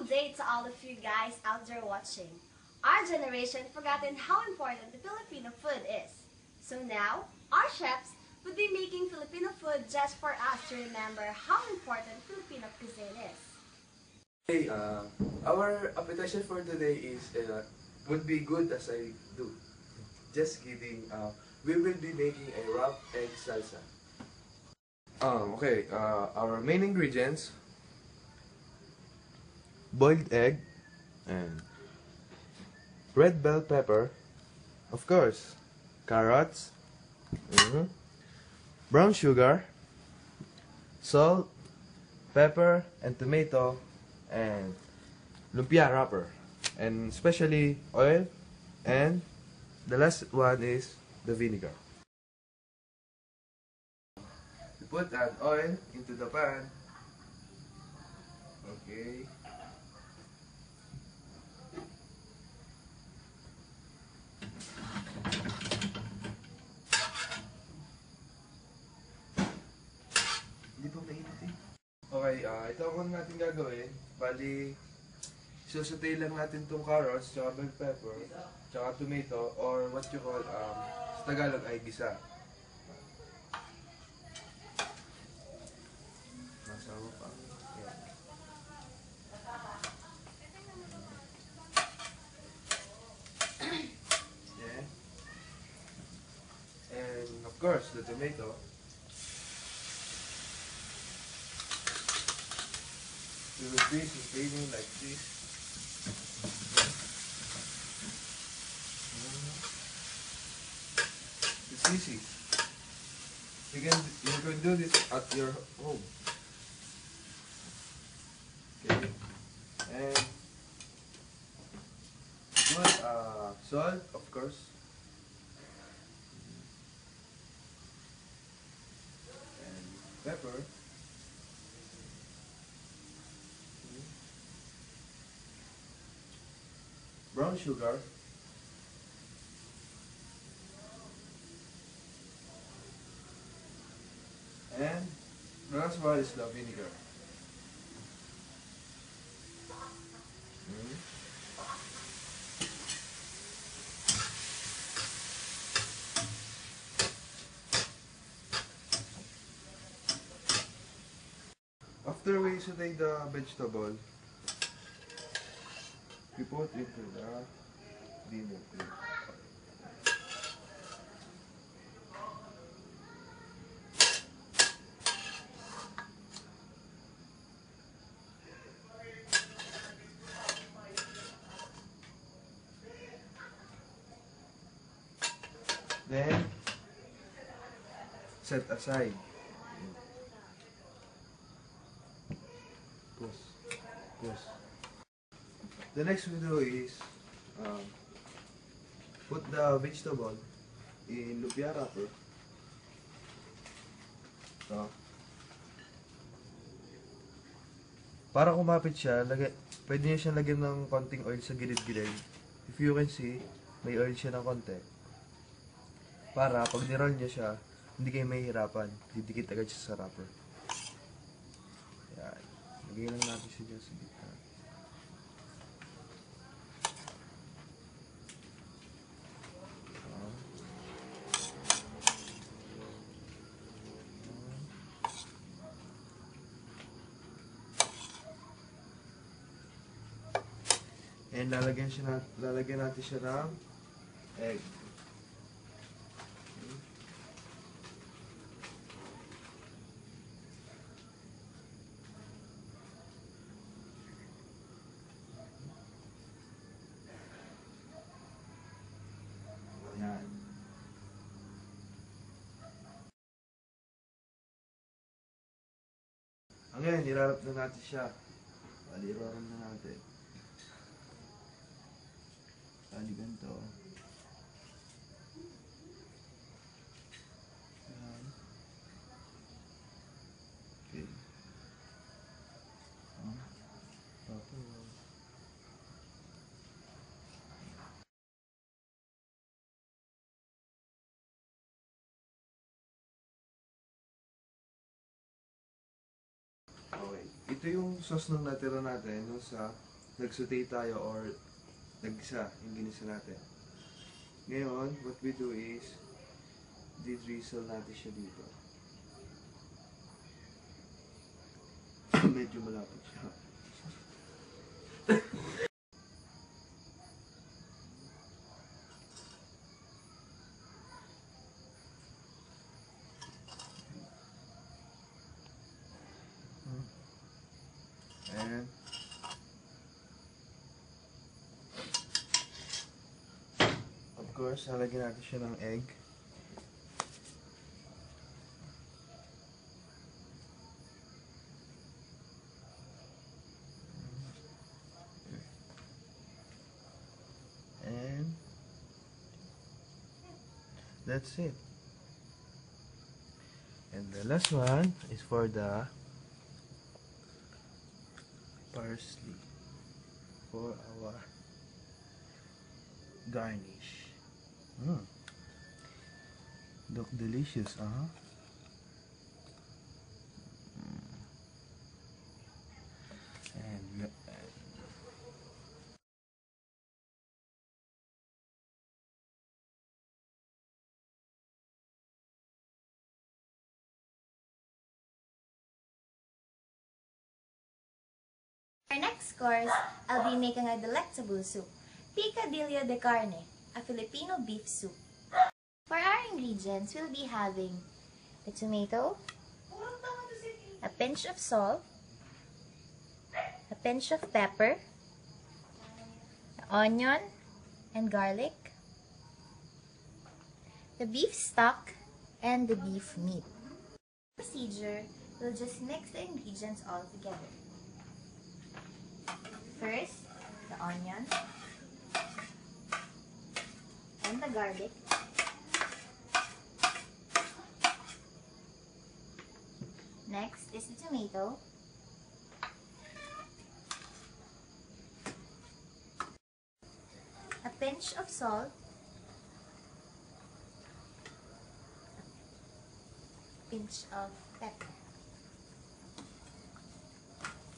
Good day to all of you guys out there watching. Our generation forgotten how important the Filipino food is. So now, our chefs would be making Filipino food just for us to remember how important Filipino cuisine is. Hey, our appetizer for today is would be good as I do. Just kidding. We will be making a wrapped egg salsa. Our main ingredients: boiled egg and red bell pepper, of course, carrots, brown sugar, salt, pepper, and tomato, and lumpia wrapper, and especially oil, and the last one is the vinegar. You put an oil into the pan. Okay. Hindi pa mainit eh. Okay, ito ang natin gagawin. Bali, susutay lang natin itong carrots, tsaka bell pepper, tsaka tomato, or what you call, sa Tagalog ay gisa. Masawa pa. Yan. Yan. And of course, the tomato. We will be sauteing like this. It's easy. You can do this at your home. Okay. And put salt, of course. And pepper. Brown sugar. And the last one is the vinegar. After we saute the vegetable, we put into the vinegar. Then, set aside. Pause. The next we do is put the vegetable in lumpia wrapper. So, para kumapit siya, pwede niyo siyang lagyan ng konting oil sa gilid-gilid. If you can see, may oil siya ng konti. Para pag niroll niyo siya, hindi kayo mahihirapan. Didikit agad siya sa wrapper. Yan. Lagay lang natin siya dyan sa gitna. And lalagyan natin siya ng egg. Yan. Ngayon, irarap na natin siya. Irarap na natin. Bali ganito. Yan. Okay. Tapos. Okay. Ito yung sauce na natira natin sa nagsaute tayo or nagisa yung ginisa natin. Ngayon, what we do is, di-drizzle natin siya dito. Medyo malapit siya. And of course, lalagyan natin siya ng egg. And that's it. And the last one is for the parsley for our garnish. Look delicious, And For our next course, I'll be making a delectable soup, picadillo de carne, a Filipino beef soup. For our ingredients, we'll be having the tomato, a pinch of salt, a pinch of pepper, the onion and garlic, the beef stock, and the beef meat. Procedure, we'll just mix the ingredients all together. First, the onion and the garlic. Next is the tomato. A pinch of salt. A pinch of pepper.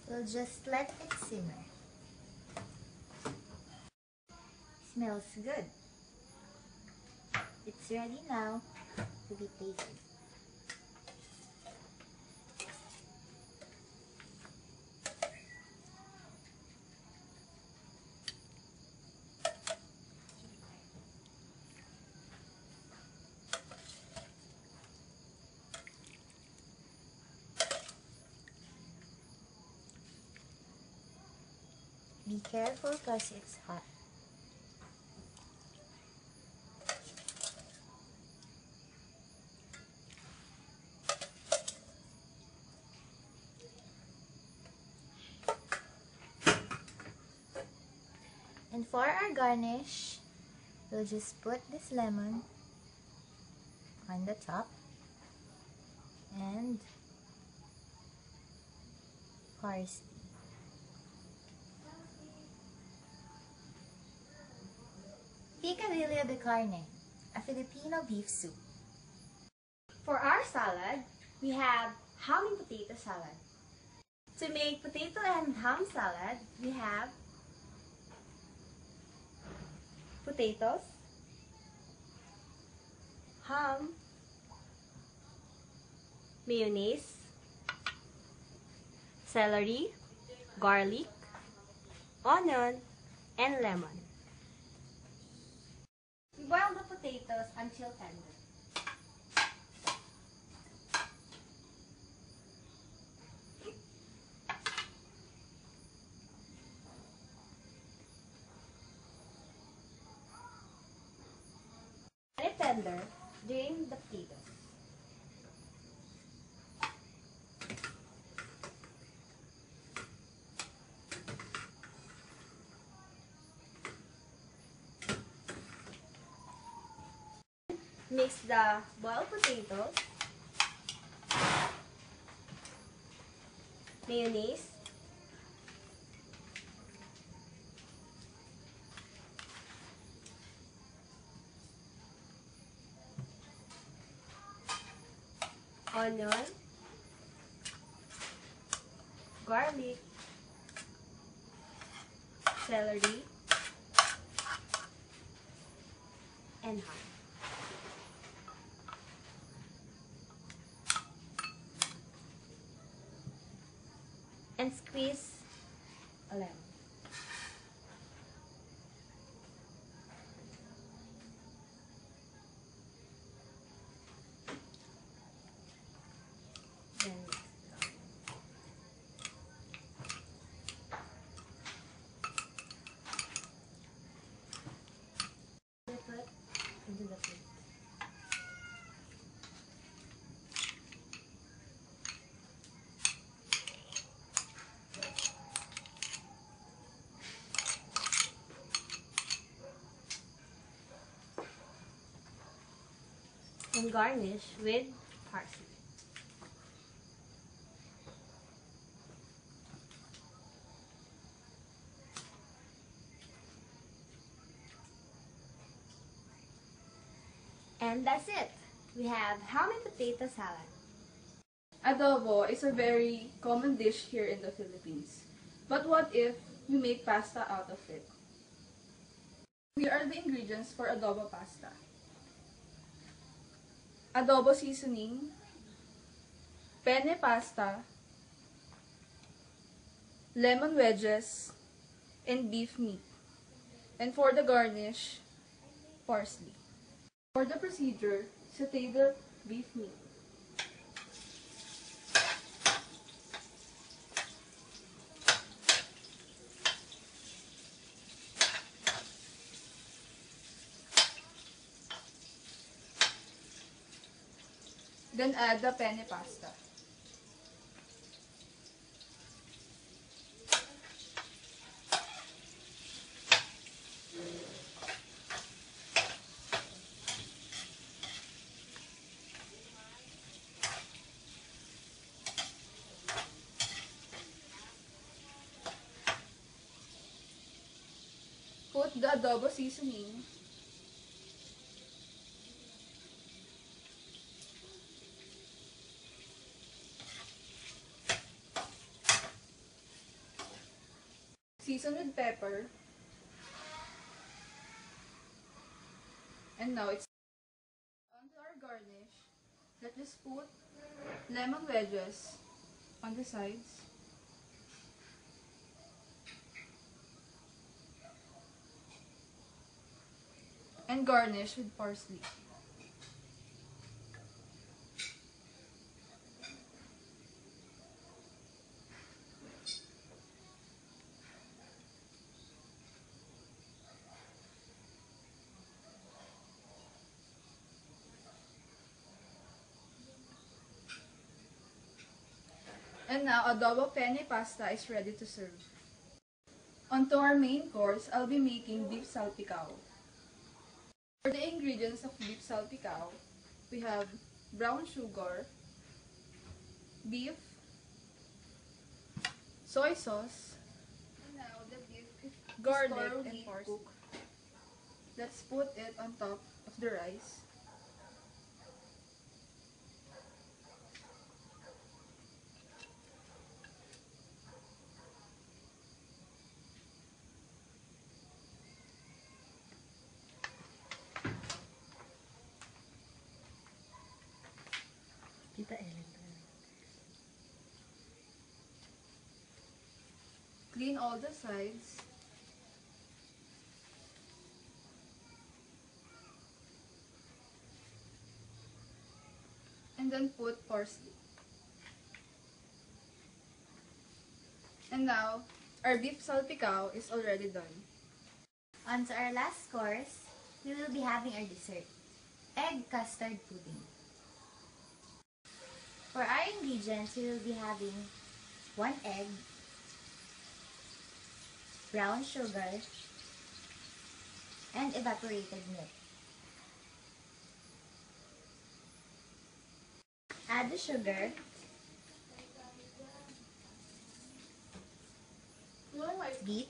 We'll just let it simmer. Smells good. It's ready now to be tasted. Be careful because it's hot. And for our garnish, we'll just put this lemon on the top and parsley. Picadillo de carne, a Filipino beef soup. For our salad, we have ham and potato salad. To make potato and ham salad, we have potatoes, ham, mayonnaise, celery, garlic, onion, and lemon. We boil the potatoes until tender. Let it tender, drain the potatoes. Mix the boiled potatoes, mayonnaise, onion, garlic, celery, and ham. And squeeze a lemon. Then mix it up. Put into the plate. And garnish with parsley. And that's it. We have ham and potato salad. Adobo is a very common dish here in the Philippines. But what if we make pasta out of it? Here are the ingredients for adobo pasta. Adobo seasoning, penne pasta, lemon wedges, and beef meat. And for the garnish, parsley. For the procedure, saute the beef meat. Then add the penne pasta. Put the adobo seasoning. Season with pepper. And now it's on to our garnish. Let's just put lemon wedges on the sides. And garnish with parsley. And now adobo penne pasta is ready to serve. On to our main course, I'll be making beef salpicao. For the ingredients of beef salpicao, we have brown sugar, beef, soy sauce, and now the beef is Garlic thoroughly and parsley. cooked. Let's put it on top of the rice. Tita Ellen. Clean all the sides. And then put parsley. And now, our beef salpicao is already done. On to our last course, we will be having our dessert, egg custard pudding. For our ingredients, we will be having 1 egg, brown sugar, and evaporated milk. Add the sugar, beat,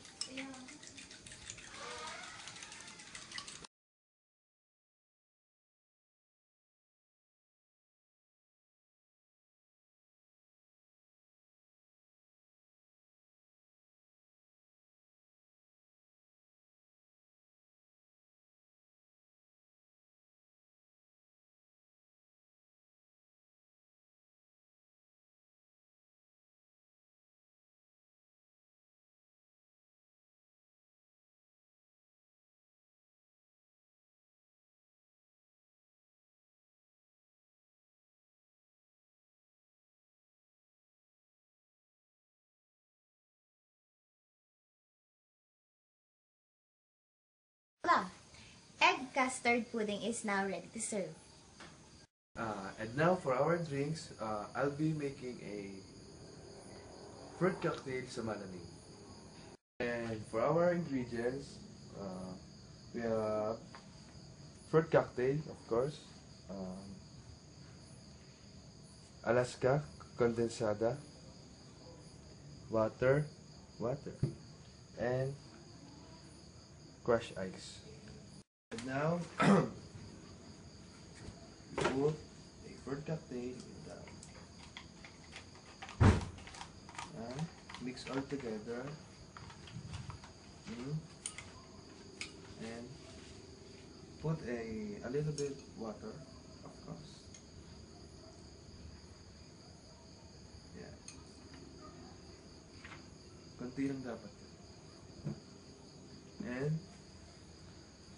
Voila! Egg custard pudding is now ready to serve. And now for our drinks, I'll be making a fruit cocktail sa malamig. And for our ingredients, we have fruit cocktail, of course, Alaska condensada, water, and crushed ice. And now, put a fruit cocktail in the mix all together. And put a little bit water, of course. Yeah. Konti lang dapat. And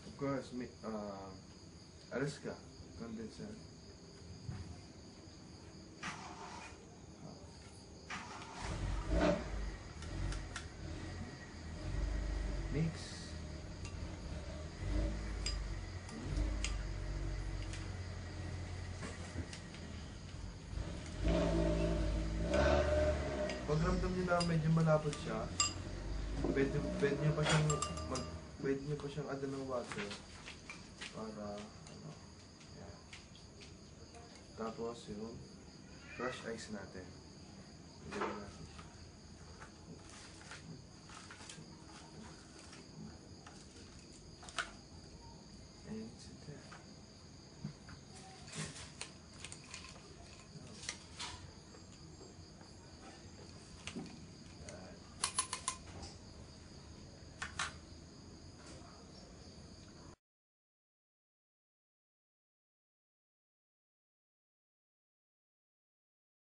of course, Alaska condensed. Mix. Pag ramdam nyo na medyo malapot siya, pwede nyo pa siyang add ng water para ano. Yan. Tapos yung crushed ice natin. Ilagay natin siya. And sit there.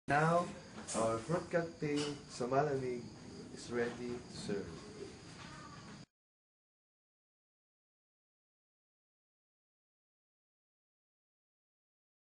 Now, our fruit cocktail sa malamig is ready to serve.